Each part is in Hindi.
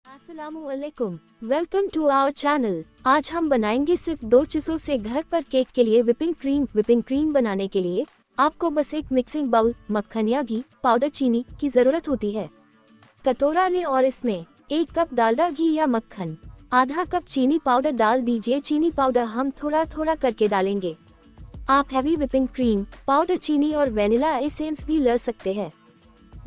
अस्सलामुअलैकुम, वेलकम टू आवर चैनल। आज हम बनाएंगे सिर्फ 2 चीज़ों से घर पर केक के लिए व्हिपिंग क्रीम। व्हिपिंग क्रीम बनाने के लिए आपको बस एक मिक्सिंग बाउल, मक्खन या घी, पाउडर चीनी की जरूरत होती है। कटोरा लें और इसमें 1 कप डालडा, घी या मक्खन, आधा कप चीनी पाउडर डाल दीजिए। चीनी पाउडर हम थोड़ा थोड़ा करके डालेंगे। आप हैवी व्हिपिंग क्रीम, पाउडर चीनी और वेनिला एसेंस भी ले सकते हैं।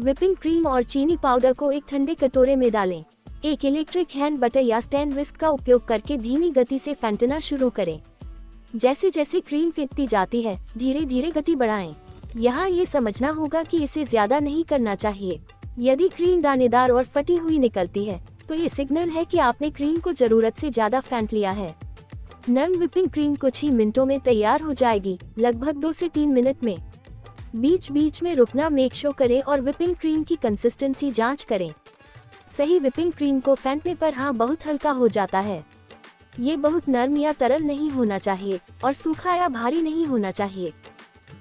व्हिपिंग क्रीम और चीनी पाउडर को एक ठंडे कटोरे में डालें। एक इलेक्ट्रिक हैंड बटर या स्टैंड विस्क का उपयोग करके धीमी गति से फेंटना शुरू करें। जैसे जैसे क्रीम फेंटती जाती है, धीरे धीरे गति बढ़ाएं। यहाँ ये समझना होगा कि इसे ज्यादा नहीं करना चाहिए। यदि क्रीम दानेदार और फटी हुई निकलती है तो ये सिग्नल है कि आपने क्रीम को जरूरत से ज्यादा फेंट लिया है। नरम व्हिपिंग क्रीम कुछ ही मिनटों में तैयार हो जाएगी, लगभग 2 से 3 मिनट में। बीच बीच में रुकना मेक श्योर करें और व्हिपिंग क्रीम की कंसिस्टेंसी जांच करें। सही व्हिपिंग क्रीम को फेंटने पर बहुत हल्का हो जाता है। ये बहुत नरम या तरल नहीं होना चाहिए और सूखा या भारी नहीं होना चाहिए।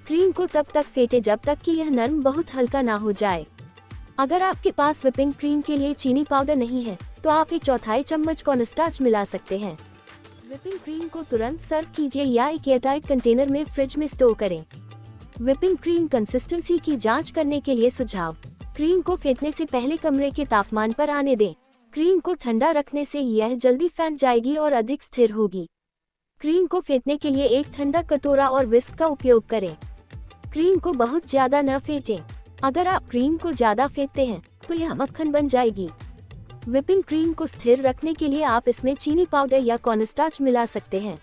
क्रीम को तब तक फेंटे जब तक कि यह नरम बहुत हल्का ना हो जाए। अगर आपके पास व्हिपिंग क्रीम के लिए चीनी पाउडर नहीं है तो आप 1/4 चम्मच कॉर्नस्टार्च मिला सकते हैं। व्हिपिंग क्रीम को तुरंत सर्व कीजिए या एक एयरटाइट कंटेनर में फ्रिज में स्टोर करें। व्हिपिंग क्रीम कंसिस्टेंसी की जांच करने के लिए सुझाव: क्रीम को फेंटने से पहले कमरे के तापमान पर आने दें। क्रीम को ठंडा रखने से यह जल्दी फेंट जाएगी और अधिक स्थिर होगी। क्रीम को फेंटने के लिए एक ठंडा कटोरा और विस्क का उपयोग करें। क्रीम को बहुत ज्यादा न फेंटें। अगर आप क्रीम को ज्यादा फेंटते हैं तो यह मक्खन बन जाएगी। व्हिपिंग क्रीम को स्थिर रखने के लिए आप इसमें चीनी पाउडर या कॉर्नस्टार्च मिला सकते हैं।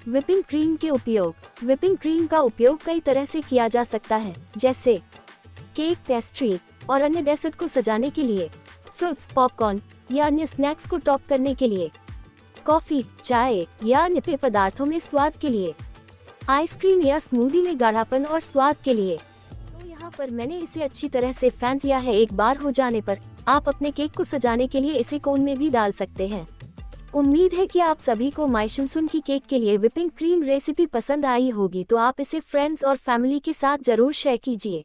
व्हिपिंग क्रीम के उपयोग: व्हिपिंग क्रीम का उपयोग कई तरह से किया जा सकता है, जैसे केक, पेस्ट्री और अन्य डेजर्ट को सजाने के लिए, फ्रूट्स, पॉपकॉर्न या अन्य स्नैक्स को टॉप करने के लिए, कॉफी, चाय या अन्य पेय पदार्थों में स्वाद के लिए, आइसक्रीम या स्मूदी में गाढ़ापन और स्वाद के लिए। तो यहाँ पर मैंने इसे अच्छी तरह से फेंट लिया है। एक बार हो जाने पर आप अपने केक को सजाने के लिए इसे कोन में भी डाल सकते हैं। उम्मीद है कि आप सभी को माय शमसून की केक के लिए व्हिपिंग क्रीम रेसिपी पसंद आई होगी, तो आप इसे फ्रेंड्स और फैमिली के साथ जरूर शेयर कीजिए।